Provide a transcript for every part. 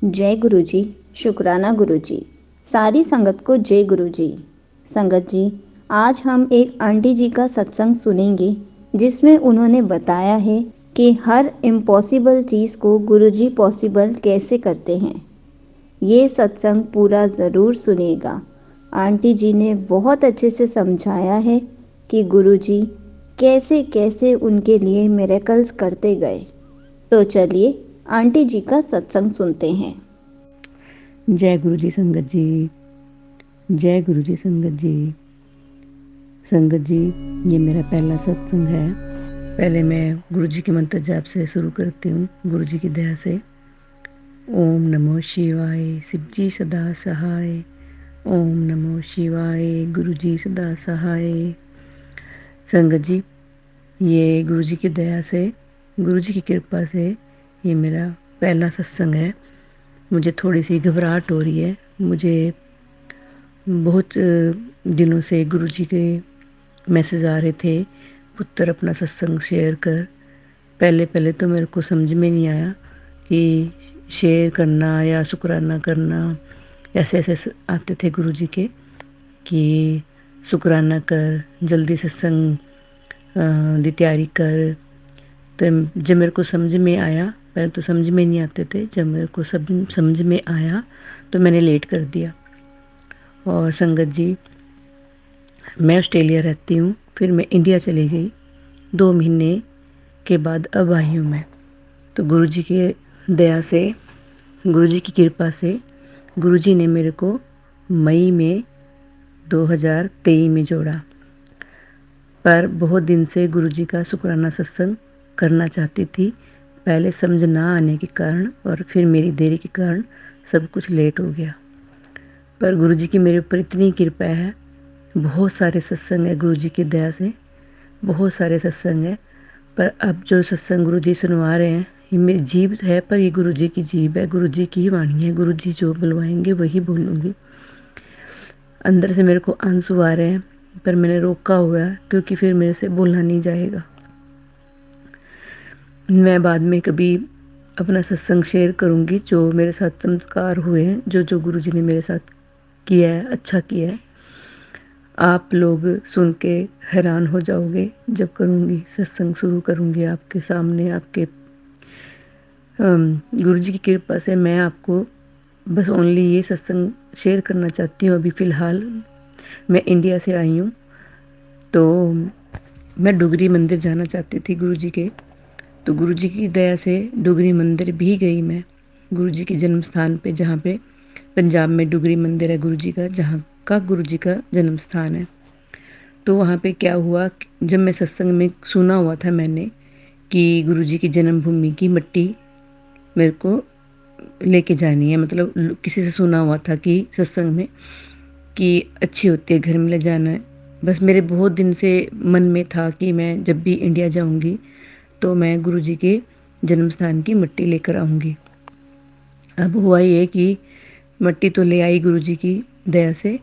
जय गुरु जी। शुक्राना गुरु जी। सारी संगत को जय गुरु जी। संगत जी, आज हम एक आंटी जी का सत्संग सुनेंगे जिसमें उन्होंने बताया है कि हर इम्पॉसिबल चीज़ को गुरु जी पॉसिबल कैसे करते हैं। ये सत्संग पूरा ज़रूर सुनिएगा। आंटी जी ने बहुत अच्छे से समझाया है कि गुरु जी कैसे कैसे उनके लिए मिरेकल्स करते गए। तो चलिए आंटी जी का सत्संग सुनते हैं। जय गुरु जी संगत जी। जय गुरु जी संगत जी। संगत जी, ये मेरा पहला सत्संग है। पहले मैं गुरु जी के मंत्र जाप से शुरू करती हूँ। गुरु जी की दया से। ओम नमो शिवाय, शिव जी सदा सहाय। ओम नमो शिवाय, गुरु जी सदा सहाय। संगत जी, ये गुरु जी की दया से, गुरु जी की कृपा से ये मेरा पहला सत्संग है। मुझे थोड़ी सी घबराहट हो रही है। मुझे बहुत दिनों से गुरु जी के मैसेज आ रहे थे, पुत्र अपना सत्संग शेयर कर। पहले पहले तो मेरे को समझ में नहीं आया कि शेयर करना या शुक्राना करना, ऐसे ऐसे आते थे गुरु जी के कि शुक्राना कर, जल्दी सत्संग दी तैयारी कर। तो जब मेरे को समझ में आया, पहले तो समझ में नहीं आते थे, जब मेरे को सब समझ में आया तो मैंने लेट कर दिया। और संगत जी, मैं ऑस्ट्रेलिया रहती हूँ, फिर मैं इंडिया चली गई। 2 महीने के बाद अब आई हूँ मैं। तो गुरु जी के दया से, गुरु जी की कृपा से, गुरु जी ने मेरे को मई में 2023 में जोड़ा। पर बहुत दिन से गुरु जी का शुक्राना सत्संग करना चाहती थी। पहले समझ ना आने के कारण और फिर मेरी देरी के कारण सब कुछ लेट हो गया। पर गुरु जी की मेरे ऊपर इतनी कृपा है। बहुत सारे सत्संग है गुरु जी की दया से, बहुत सारे सत्संग है। पर अब जो सत्संग गुरु जी सुनवा रहे हैं, ये मेरी जीभ है, पर ये गुरु जी की जीभ है, गुरु जी की ही वाणी है। गुरु जी जो बुलवाएंगे वही बोलूँगी। अंदर से मेरे को आंसू आ रहे हैं, पर मैंने रोका हुआ है क्योंकि फिर मेरे से बोलना नहीं जाएगा। मैं बाद में कभी अपना सत्संग शेयर करूँगी जो मेरे साथ चमत्कार हुए हैं, जो जो गुरु जी ने मेरे साथ किया है, अच्छा किया है। आप लोग सुन के हैरान हो जाओगे जब करूँगी, सत्संग शुरू करूँगी आपके सामने। आपके गुरु जी की कृपा से मैं आपको बस ओनली ये सत्संग शेयर करना चाहती हूँ। अभी फ़िलहाल मैं इंडिया से आई हूँ, तो मैं डुगरी मंदिर जाना चाहती थी गुरु जी के। तो गुरु जी की दया से डुगरी मंदिर भी गई मैं, गुरु जी के जन्म स्थान पे, जहाँ पे पंजाब में डुगरी मंदिर है गुरु जी का, जहाँ का गुरु जी का जन्म स्थान है। तो वहाँ पे क्या हुआ, जब मैं सत्संग में सुना हुआ था मैंने कि गुरु जी की जन्मभूमि की मिट्टी मेरे को लेके जानी है, मतलब किसी से सुना हुआ था कि सत्संग में कि अच्छी होती है, घर में ले जाना है। बस मेरे बहुत दिन से मन में था कि मैं जब भी इंडिया जाऊंगी तो मैं गुरु जी के जन्म स्थान की मिट्टी लेकर आऊँगी। अब हुआ ये कि मिट्टी तो ले आई गुरु जी की दया से,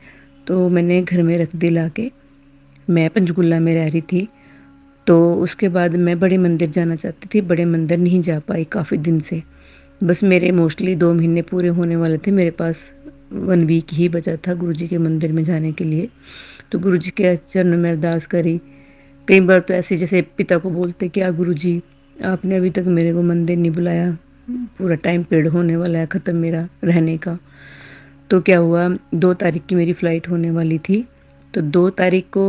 तो मैंने घर में रख दी ला के। मैं पंचकुला में रह रही थी, तो उसके बाद मैं बड़े मंदिर जाना चाहती थी। बड़े मंदिर नहीं जा पाई काफ़ी दिन से। बस मेरे मोस्टली 2 महीने पूरे होने वाले थे, मेरे पास 1 वीक ही बचा था गुरु जी के मंदिर में जाने के लिए। तो गुरु जी के चरणों में अरदास करी। कई बार तो ऐसे जैसे पिता को बोलते, क्या गुरु जी आपने अभी तक मेरे को मंदिर नहीं बुलाया, पूरा टाइम पीरियड होने वाला है ख़त्म मेरा रहने का। तो क्या हुआ, 2 तारीख की मेरी फ़्लाइट होने वाली थी, तो 2 तारीख को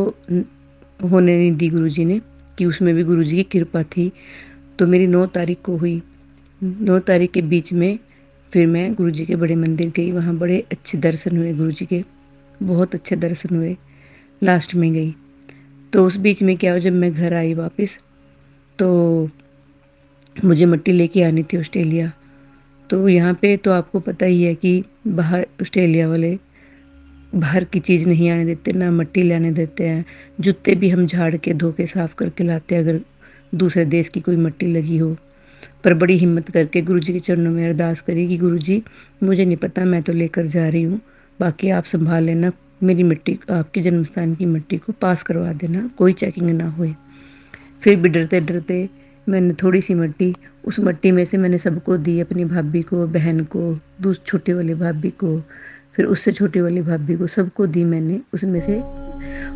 होने नहीं दी गुरु जी ने, कि उसमें भी गुरु जी की कृपा थी। तो मेरी 9 तारीख को हुई। 9 तारीख के बीच में फिर मैं गुरु जी के बड़े मंदिर गई। वहाँ बड़े अच्छे दर्शन हुए गुरु जी के, बहुत अच्छे दर्शन हुए। लास्ट में गई, तो उस बीच में क्या हुआ, जब मैं घर आई वापस, तो मुझे मिट्टी लेके आनी थी ऑस्ट्रेलिया। तो यहाँ पे तो आपको पता ही है कि बाहर ऑस्ट्रेलिया वाले बाहर की चीज़ नहीं आने देते, ना मिट्टी लाने देते हैं। जूते भी हम झाड़ के धो के साफ़ करके लाते हैं अगर दूसरे देश की कोई मिट्टी लगी हो। पर बड़ी हिम्मत करके गुरु जी के चरणों में अरदास करी कि गुरु जी मुझे नहीं पता, मैं तो लेकर जा रही हूँ, बाकी आप संभाल लेना, मेरी मिट्टी आपके जन्मस्थान की मिट्टी को पास करवा देना, कोई चेकिंग ना होए। फिर भी डरते डरते मैंने थोड़ी सी मट्टी, उस मट्टी में से मैंने सबको दी, अपनी भाभी को, बहन को, छोटे वाली भाभी को, फिर उससे छोटी वाली भाभी को, सबको दी मैंने उसमें से।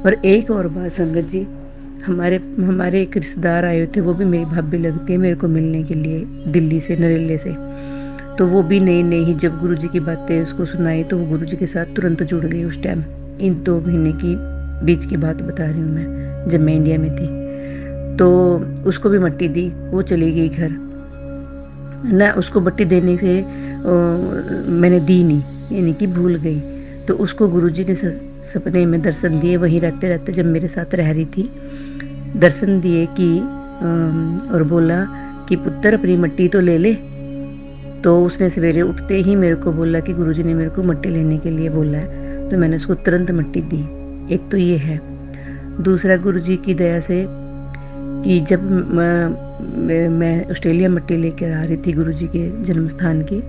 और एक और बात संगत जी, हमारे हमारे एक रिश्तेदार आए थे, वो भी मेरी भाभी लगती है, मेरे को मिलने के लिए दिल्ली से, नरेले से। तो वो भी नई नई ही जब गुरुजी की बातें उसको सुनाई तो वो गुरुजी के साथ तुरंत जुड़ गई उस टाइम। इन 2 महीने की बीच की बात बता रही हूँ मैं, जब मैं इंडिया में थी। तो उसको भी मट्टी दी, वो चली गई घर ना। उसको मट्टी देने से मैंने दी नहीं, यानी कि भूल गई। तो उसको गुरुजी ने सपने में दर्शन दिए, वहीं रहते रहते जब मेरे साथ रह रही थी, दर्शन दिए कि और बोला कि पुत्र अपनी मट्टी तो ले ले। तो उसने सवेरे उठते ही मेरे को बोला कि गुरुजी ने मेरे को मट्टी लेने के लिए बोला है। तो मैंने उसको तुरंत मट्टी दी। एक तो ये है। दूसरा, गुरुजी की दया से कि जब मैं ऑस्ट्रेलिया मट्टी लेकर आ रही थी गुरुजी के जन्म स्थान की,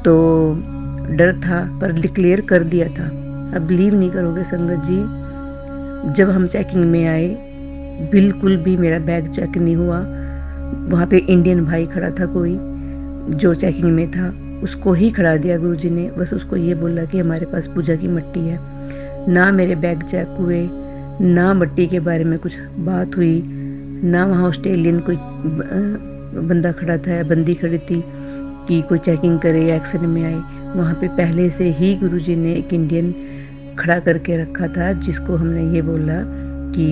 तो डर था पर डिक्लेयर कर दिया था। अब बिलीव नहीं करोगे संगत जी, जब हम चेकिंग में आए बिल्कुल भी मेरा बैग चेक नहीं हुआ। वहाँ पे इंडियन भाई खड़ा था कोई जो चेकिंग में था, उसको ही खड़ा दिया गुरुजी ने। बस उसको ये बोला कि हमारे पास पूजा की मट्टी है। ना मेरे बैग चेक हुए, ना मट्टी के बारे में कुछ बात हुई, ना वहाँ ऑस्ट्रेलियन कोई बंदा खड़ा था या बंदी खड़ी थी कि कोई चेकिंग करे या एक्शन में आए। वहाँ पे पहले से ही गुरुजी ने एक इंडियन खड़ा करके रखा था, जिसको हमने ये बोला कि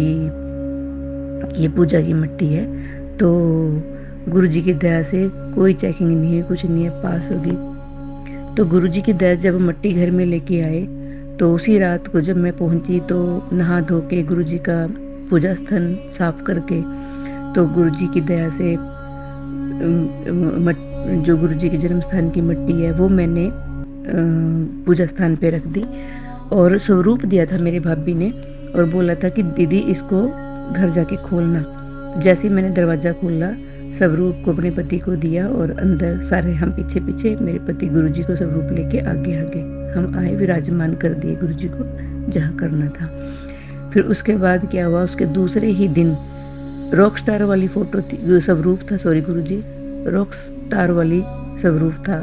ये पूजा की मट्टी है। तो गुरुजी की दया से कोई चेकिंग नहीं हुई, कुछ नहीं है, पास होगी। तो गुरुजी की दया जब मट्टी घर में लेके आए, तो उसी रात को जब मैं पहुंची तो नहा धो के गुरुजी का पूजा स्थल साफ करके, तो गुरुजी की दया से जो गुरुजी के जन्म स्थान की मट्टी है वो मैंने पूजा स्थान पे रख दी। और स्वरूप दिया था मेरी भाभी ने और बोला था कि दीदी इसको घर जाके खोलना। जैसे ही मैंने दरवाज़ा खोला, स्वरूप को अपने पति को दिया और अंदर सारे हम पीछे पीछे, मेरे पति गुरुजी को स्वरूप लेके आगे आगे हम आए, विराजमान कर दिए गुरुजी को जहाँ करना था। फिर उसके बाद क्या हुआ, उसके दूसरे ही दिन रॉक स्टार वाली फोटो थी, स्वरूप था, सॉरी गुरुजी, रॉक स्टार वाली स्वरूप था।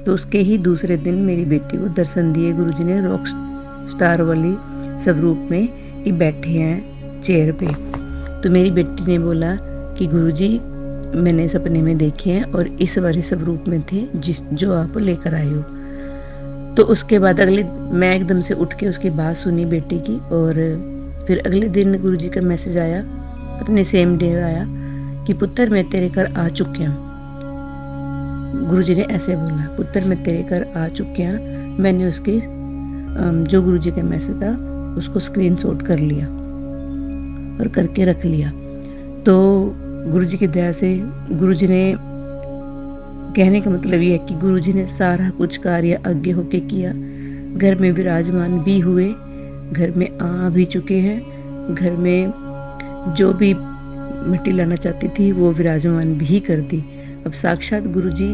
तो उसके ही दूसरे दिन मेरी बेटी को दर्शन दिए गुरुजी ने रॉक स्टार वाली स्वरूप में कि बैठे हैं चेयर पे। तो मेरी बेटी ने बोला कि गुरुजी मैंने सपने में देखे हैं और इस वाले स्वरूप में थे जो आप लेकर आए हो। तो उसके बाद मैं एकदम से उठ के उसकी बात सुनी बेटी की। और फिर अगले दिन गुरुजी का मैसेज आया, पता नहीं सेम डे आया कि पुत्र मैं तेरे घर आ चुके हूँ। गुरुजी ने ऐसे बोला, पुत्र मैं तेरे घर आ चुके हैं। मैंने उसकी जो गुरुजी का मैसेज था उसको स्क्रीनशॉट कर लिया और करके रख लिया। तो गुरुजी की दया से गुरुजी ने, कहने का मतलब ये है कि गुरुजी ने सारा कुछ कार्य आगे होके किया। घर में विराजमान भी हुए, घर में आ भी चुके हैं, घर में जो भी मिट्टी लाना चाहती थी वो विराजमान भी कर दी। अब साक्षात गुरुजी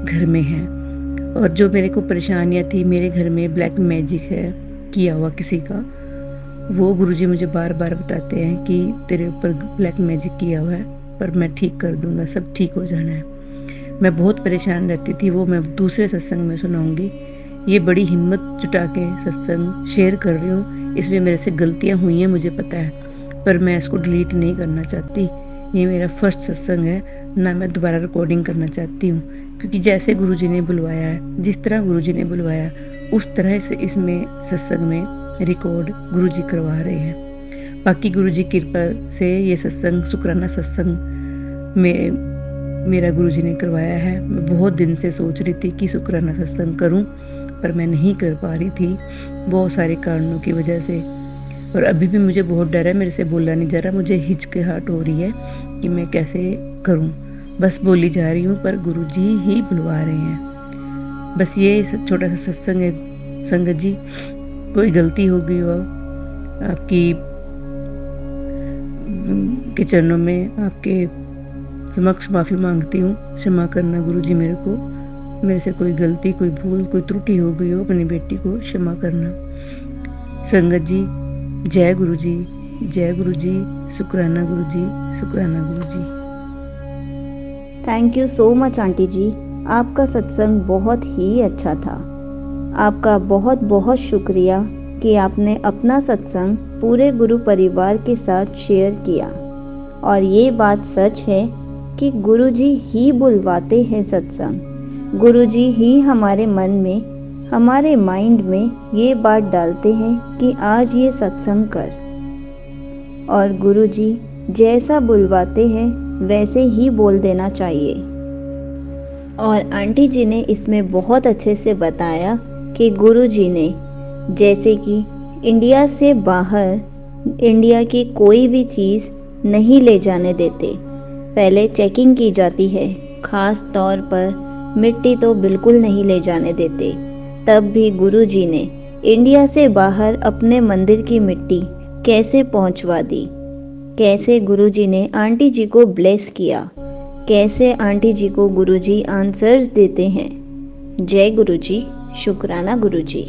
घर में हैं। और जो मेरे को परेशानियाँ थी, मेरे घर में ब्लैक मैजिक है किया हुआ किसी का, वो गुरुजी मुझे बार बार बताते हैं कि तेरे ऊपर ब्लैक मैजिक किया हुआ है, पर मैं ठीक कर दूंगा, सब ठीक हो जाना है। मैं बहुत परेशान रहती थी, वो मैं दूसरे सत्संग में सुनाऊंगी। ये बड़ी हिम्मत जुटा के सत्संग शेयर कर रही हूँ। इसमें मेरे से गलतियाँ हुई हैं मुझे पता है, पर मैं इसको डिलीट नहीं करना चाहती। ये मेरा फर्स्ट सत्संग है, ना मैं दोबारा रिकॉर्डिंग करना चाहती हूँ, क्योंकि जैसे गुरुजी ने बुलवाया है, जिस तरह गुरुजी ने बुलवाया उस तरह से इसमें सत्संग में रिकॉर्ड गुरुजी करवा रहे हैं। बाकी गुरुजी की कृपा से ये सत्संग शुक्राना सत्संग में मेरा गुरुजी ने करवाया है। मैं बहुत दिन से सोच रही थी कि शुक्राना सत्संग करूं, पर मैं नहीं कर पा रही थी बहुत सारे कारणों की वजह से। और अभी भी मुझे बहुत डर है, मेरे से बोला नहीं जा रहा, मुझे हिचकिचाहट हो रही है कि मैं कैसे करूं। बस बोली जा रही हूँ, पर गुरुजी ही बुलवा रहे हैं। बस ये छोटा सा सत्संग है संगत जी। कोई गलती हो गई हो आपकी के चरणों में, आपके समक्ष माफ़ी मांगती हूँ, क्षमा करना गुरुजी मेरे को। मेरे से कोई गलती, कोई भूल, कोई त्रुटि हो गई हो, अपनी बेटी को क्षमा करना। संगत जी, जय गुरुजी, जय गुरुजी, शुक्राना गुरुजी, शुक्राना गुरुजी। Thank you so much aunty जी, आपका सत्संग बहुत ही अच्छा था। आपका बहुत बहुत शुक्रिया कि आपने अपना सत्संग पूरे गुरु परिवार के साथ शेयर किया। और ये बात सच है कि गुरुजी ही बुलवाते हैं सत्संग। गुरुजी ही हमारे मन में, हमारे माइंड में ये बात डालते हैं कि आज ये सत्संग कर। और गुरुजी जैसा बुलवाते हैं वैसे ही बोल देना चाहिए। और आंटी जी ने इसमें बहुत अच्छे से बताया कि गुरुजी ने जैसे कि इंडिया से बाहर इंडिया की कोई भी चीज़ नहीं ले जाने देते। पहले चेकिंग की जाती है, ख़ास तौर पर मिट्टी तो बिल्कुल नहीं ले जाने देते। तब भी गुरुजी ने इंडिया से बाहर अपने मंदिर की मिट्टी कैसे पहुंचवा दी, कैसे गुरुजी ने आंटी जी को ब्लेस किया, कैसे आंटी जी को गुरुजी आंसर्स देते हैं। जय गुरुजी, शुक्राना गुरुजी।